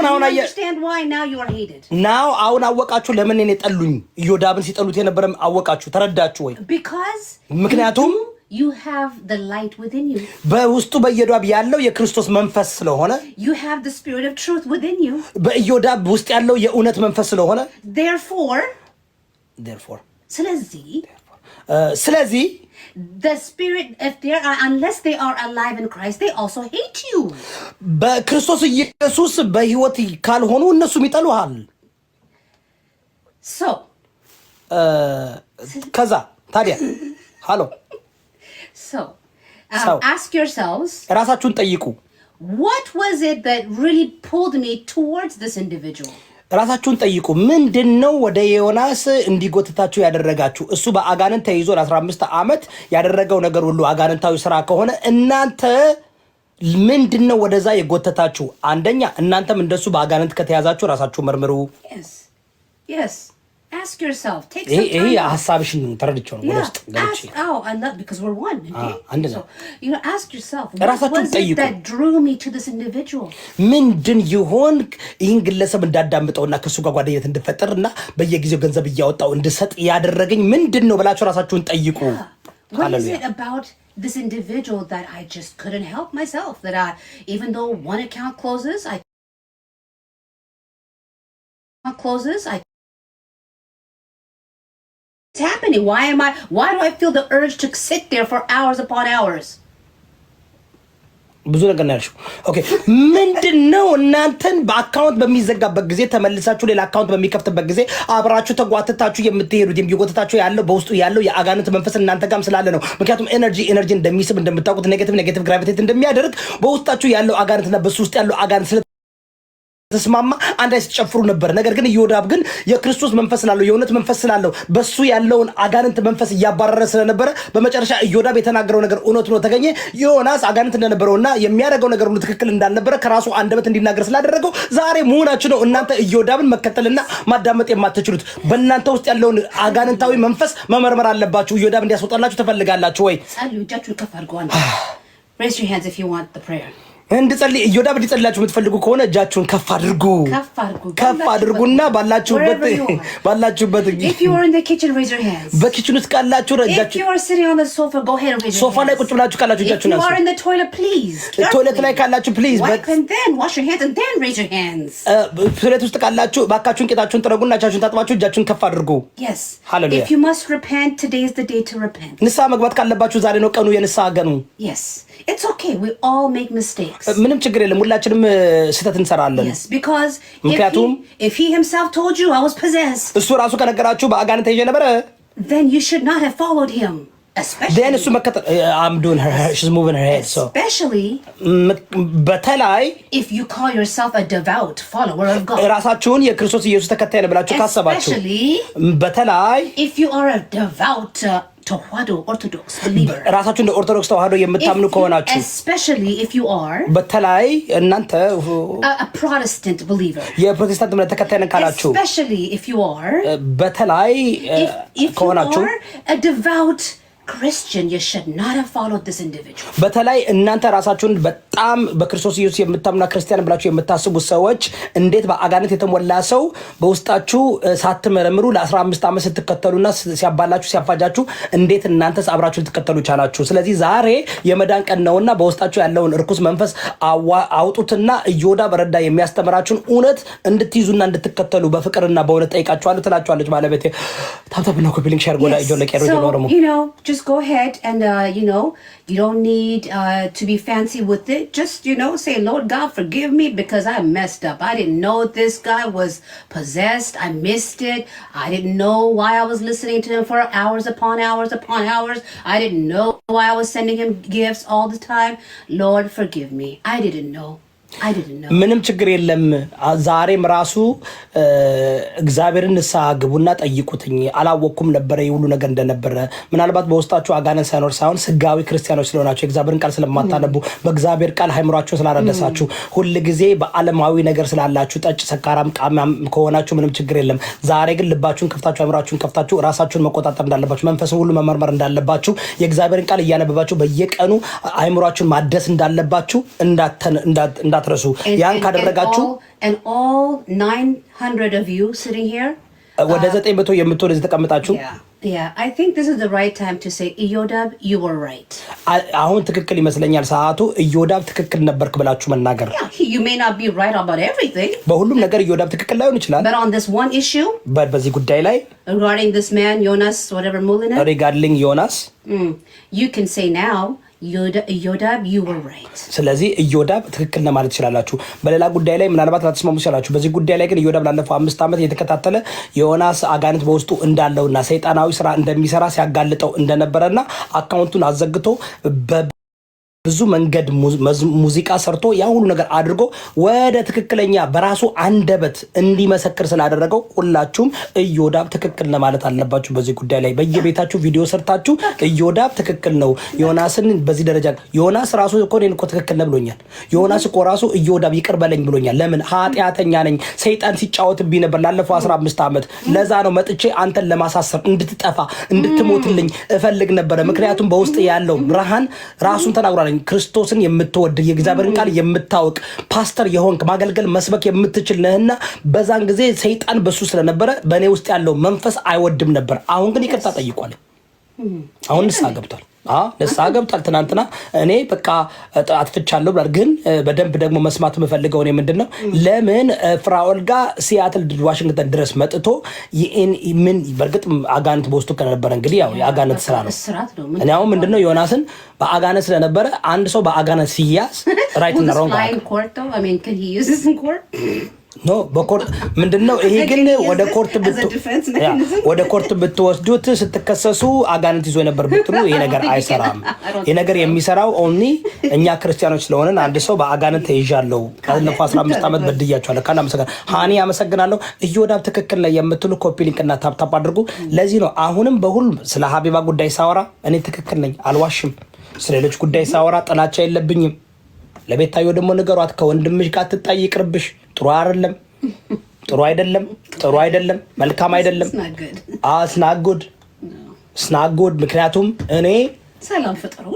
understand why now you are hated? Now አሁን አወቃችሁ ለምን እኔ ጠሉኝ ኢዮዳብን ሲጠሉት የነበረም አወቃችሁ ተረዳችሁ ወይ? Because ምክንያቱም you have the light within you. በውስጡ በኢዮዳብ ያለው የክርስቶስ መንፈስ ስለሆነ you have the spirit of truth within you. በኢዮዳብ ውስጥ ያለው የእውነት መንፈስ ስለሆነ therefore ስለዚህ the spirit if they are unless they are alive in Christ they also hate you. በክርስቶስ ኢየሱስ በህይወት ካልሆኑ እነሱም ይጠሉሃል። so ከዛ ታዲያ ሃሎ So, ask yourselves, ራሳችሁን ጠይቁ what was it that really pulled me towards this individual? ራሳችሁን ጠይቁ ምንድነው ወደ ዮናስ እንዲጎትታችሁ ያደረጋችሁ? እሱ በአጋንንት ተይዞ ለ15 ዓመት ያደረገው ነገር ሁሉ አጋንንታዊ ስራ ከሆነ እናንተ ምንድነው ወደዛ የጎተታችሁ? አንደኛ እናንተም እንደሱ በአጋንንት ከተያዛችሁ ራሳችሁ መርምሩ። Yes. Ask yourself. Take some time. ሐሳብሽን ተረድቼው ነው ወደስጥ ገልጬ I love because we're one. So, ask yourself. What was it that drew me to this individual? ምንድን ይሆን ይህን ግለሰብ እንዳዳምጠውና ከሱ ጋር ጓደኝነት እንድፈጠርና በየጊዜው ገንዘብ እያወጣው እንድሰጥ ያደረገኝ ምንድን ነው ብላችሁ ራሳችሁን ጠይቁ። What is it about this individual that I just couldn't help myself? That I, even though one account closes, What's happening? Why do I feel the urge to sit there for hours upon hours? ብዙ ነገር ነው ያልሽው። ኦኬ ምንድነው እናንተን በአካውንት በሚዘጋበት ጊዜ ተመልሳችሁ ሌላ አካውንት በሚከፍትበት ጊዜ አብራችሁ ተጓተታችሁ የምትሄዱት የሚጎተታችሁ ያለው በውስጡ ያለው የአጋንንት መንፈስ እናንተ ጋርም ስላለ ነው። ምክንያቱም ኤነርጂ እንደሚስብ እንደምታውቁት ኔጌቲቭ ግራቪቴት እንደሚያደርግ በውስጣችሁ ያለው አጋንንትና በሱ ውስጥ ያለው አጋንንት ተስማማ አንድ ላይ ሲጨፍሩ ነበር። ነገር ግን ኢዮዳብ ግን የክርስቶስ መንፈስ ስላለው የእውነት መንፈስ ስላለው በሱ ያለውን አጋንንት መንፈስ እያባረረ ስለነበረ በመጨረሻ ኢዮዳብ የተናገረው ነገር እውነት ነው ተገኘ። ዮናስ አጋንንት እንደነበረውና የሚያደርገው ነገር ሁሉ ትክክል እንዳልነበረ ከራሱ አንደበት እንዲናገር ስላደረገው ዛሬ መሆናችሁ ነው እናንተ ኢዮዳብን መከተልና ማዳመጥ የማትችሉት። በእናንተ ውስጥ ያለውን አጋንንታዊ መንፈስ መመርመር አለባችሁ። ኢዮዳብ እንዲያስወጣላችሁ ትፈልጋላችሁ ወይ? ጸልዩ። እጃችሁን ከፍ አድርጉ። Raise your hands if you want the prayer. እንድጸልይ ኢዮዳብ እንዲጸልያችሁ የምትፈልጉ ከሆነ እጃችሁን ከፍ አድርጉና ባላችሁበት if you are in the kitchen raise your hands በኪችን ውስጥ ካላችሁ if you are sitting on the sofa go ahead and raise your hands ሶፋ ላይ ቁጭ ብላችሁ ካላችሁ እጃችሁን አንሱ if you are in the toilet please ቶይሌት ላይ ካላችሁ please and then wash your hands and then raise your hands ቶይሌት ውስጥ ካላችሁ ባካችሁን ቂጣችሁን ጥረጉና እጃችሁን ታጥባችሁ እጃችሁን ከፍ አድርጉ yes hallelujah if you must repent today is the day to repent ንስሐ መግባት ካለባችሁ ዛሬ ነው ቀኑ የንስሐ ቀኑ yes it's okay we all make mistakes ምንም ችግር የለም ሁላችንም ስህተት እንሰራለን yes because if he himself told you I was possessed እሱ ራሱ ከነገራችሁ በአጋንንት ተይዤ ነበር then you should not have followed him especially then እሱ መከተል I'm doing her she's moving her head so especially በተለይ if you call yourself a devout follower of God ራሳችሁን የክርስቶስ ኢየሱስ ተከታይ ነኝ ብላችሁ ካሰባችሁ በተለይ if you are a devout ተዋህዶ ኦርቶዶክስ believer ራሳችሁ እንደ ኦርቶዶክስ ተዋህዶ የምታምኑ ከሆናችሁ especially if you are በተለይ እናንተ a Protestant believer የፕሮቴስታንት እምነት ተከታይ ነን ካላችሁ especially if you are በተለይ ከሆናችሁ a devout Christian you should not have followed this individual በተለይ እናንተ ራሳችሁን በጣም በክርስቶስ ኢየሱስ የምታምኑ ክርስቲያን ብላችሁ የምታስቡ ሰዎች እንዴት በአጋንንት የተሞላ ሰው በውስጣችሁ ሳትመረምሩ ለ15 ዓመት ስትከተሉና ሲያባላችሁ ሲያፋጃችሁ እንዴት እናንተስ አብራችሁ ልትከተሉ ቻላችሁ? ስለዚህ ዛሬ የመዳን ቀን ነውና በውስጣችሁ ያለውን እርኩስ መንፈስ አውጡትና ኢዮዳብ ረዳ የሚያስተምራችሁን እውነት እንድትይዙና እንድትከተሉ በፍቅርና በእውነት ጠይቃችኋለሁ ትላችኋለች ባለቤቴ ታብታብና ኮፒሊንግ ሼር ጎላ ኢጆ ለቀሩ ጀኖርሙ just go ahead and you don't need to be fancy with it. Just say Lord God forgive me because I messed up. I didn't know this guy was possessed. I missed it. I didn't know why I was listening to him for hours upon hours upon hours. I didn't know why I was sending him gifts all the time. Lord forgive me. I didn't know. ምንም ችግር የለም ዛሬም ራሱ እግዚአብሔርን ንስሐ ግቡና ጠይቁትኝ አላወኩም ነበር ይሁሉ ነገር እንደነበረ ምናልባት በውስጣችሁ አጋነን ሳይኖር ሳይሆን ስጋዊ ክርስቲያኖች ስለሆናችሁ እግዚአብሔርን ቃል ስለማታነቡ በእግዚአብሔር ቃል ሃይምሯችሁ ስላረደሳችሁ ሁሉ ጊዜ በዓለማዊ ነገር ስላላችሁ ጠጭ ሰካራም ቃማም ከሆናችሁ ምንም ችግር የለም ዛሬ ግን ልባችሁን ከፍታችሁ ሃይምሯችሁን ከፍታችሁ ራሳችሁን መቆጣጠር እንዳለባችሁ መንፈስን ሁሉ መመርመር እንዳለባችሁ የእግዚአብሔርን ቃል እያነበባችሁ በየቀኑ ሃይምሯችሁን ማደስ እንዳለባችሁ እንዳትረሱ ያን ካደረጋችሁ and all 900 of you sitting here ወደ 900 የምትወደ ተቀምጣችሁ Yeah, I think this is the right time to say, Iyodab, you were right. አሁን ትክክል ይመስለኛል ሰዓቱ ኢዮዳብ ትክክል ነበርክ ብላችሁ መናገር Yeah, you may not be right about everything. በሁሉም ነገር ኢዮዳብ ትክክል ላይሆን ይችላል But on this one issue, በዚህ ጉዳይ ላይ regarding this man, Jonas, whatever Muliner, regarding ዮናስ you can say now, Iyodab, you were right. ስለዚህ ኢዮዳብ ትክክል ነው ማለት ይችላልላችሁ በሌላ ጉዳይ ላይ ምናልባት ላትስማሙ ይችላልላችሁ በዚህ ጉዳይ ላይ ግን ኢዮዳብ ላለፈው 5 ዓመት የተከታተለ ዮናስ አጋንንት በውስጡ እንዳለውና ሰይጣናዊ ስራ እንደሚሰራ ሲያጋልጠው እንደነበረና አካውንቱን አዘግቶ ብዙ መንገድ ሙዚቃ ሰርቶ ያ ሁሉ ነገር አድርጎ ወደ ትክክለኛ በራሱ አንደበት እንዲመሰክር ስላደረገው ሁላችሁም ኢዮዳብ ትክክል ነው ማለት አለባችሁ በዚህ ጉዳይ ላይ በየቤታችሁ ቪዲዮ ሰርታችሁ ኢዮዳብ ትክክል ነው ዮናስን በዚህ ደረጃ ዮናስ ራሱ እኮ እኔን እኮ ትክክል ነው ብሎኛል ዮናስ እኮ ራሱ ኢዮዳብ ይቅር በለኝ ብሎኛል ለምን ኃጢአተኛ ነኝ ሰይጣን ሲጫወትብኝ ነበር ላለፈው 15 ዓመት ለዛ ነው መጥቼ አንተን ለማሳሰር እንድትጠፋ እንድትሞትልኝ እፈልግ ነበር ምክንያቱም በውስጥ ያለው ብርሃን ራሱን ተናግሯል ክርስቶስን የምትወድ የእግዚአብሔርን ቃል የምታውቅ ፓስተር የሆንክ ማገልገል መስበክ የምትችል ነህና በዛን ጊዜ ሰይጣን በሱ ስለነበረ በእኔ ውስጥ ያለው መንፈስ አይወድም ነበር አሁን ግን ይቅርታ ጠይቋል አሁን ንስሐ ገብቷል ንስሐ ገብቷል ትናንትና እኔ በቃ አጥፍቻለሁ ብሏል ግን በደንብ ደግሞ መስማት የምፈልገው እኔ ምንድነው ለምን ፍራኦል ጋር ሲያትል ዋሽንግተን ድረስ መጥቶ ምን በርግጥ አጋንንት በውስጡ ከነበረ እንግዲህ ያው የአጋንንት ስራ ነው እኔ አሁን ምንድነው ዮናስን በአጋንንት ስለነበረ አንድ ሰው በአጋንንት ሲያዝ ራይት እና ሮንግ ኖ በኮርት ምንድነው ይሄ ግን ወደ ኮርት ብትወስዱት ስትከሰሱ አጋንንት ይዞ ነበር ብትሉ ይሄ ነገር አይሰራም ይሄ ነገር የሚሰራው ኦንሊ እኛ ክርስቲያኖች ስለሆነን አንድ ሰው በአጋንንት ተይዣለሁ ካለፈው 15 ዓመት በድያቸዋለሁ ካና መሰገን ሃኒ አመሰግናለሁ ኢዮዳብ ትክክል ነው የምትሉ ኮፒ ሊንክ እና ታፕ አድርጉ ለዚህ ነው አሁንም በሁሉም ስለ ሀቢባ ጉዳይ ሳወራ እኔ ትክክል ነኝ አልዋሽም ስለሌሎች ጉዳይ ሳወራ ጥላቻ የለብኝም ለቤታዮ ደግሞ ነገሯት ከወንድምሽ ጋር ትጣይ ይቅርብሽ ጥሩ አይደለም መልካም አይደለም ስናጉድ ምክንያቱም እኔ ሰላም ፍጠሩ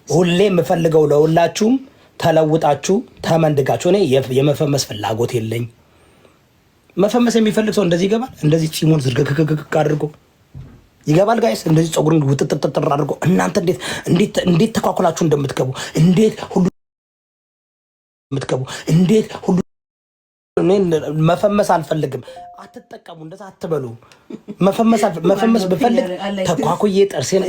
ሁሌ የምፈልገው ለሁላችሁም ተለውጣችሁ ተመንድጋችሁ እኔ የመፈመስ ፍላጎት የለኝ መፈመስ የሚፈልግ ሰው እንደዚህ ይገባል እንደዚህ ጺሙን ዝርግግግግ አድርጎ ይገባል ጋይስ እንደዚህ ጸጉሩን ውጥጥጥጥር አድርጎ እናንተ እንዴት ተኳኩላችሁ እንደምትገቡ እንዴት ሁሉ መፈመስ አልፈልግም አትጠቀሙ እንደዛ አትበሉ መፈመስ ብፈልግ ተኳኩዬ ጥርሴን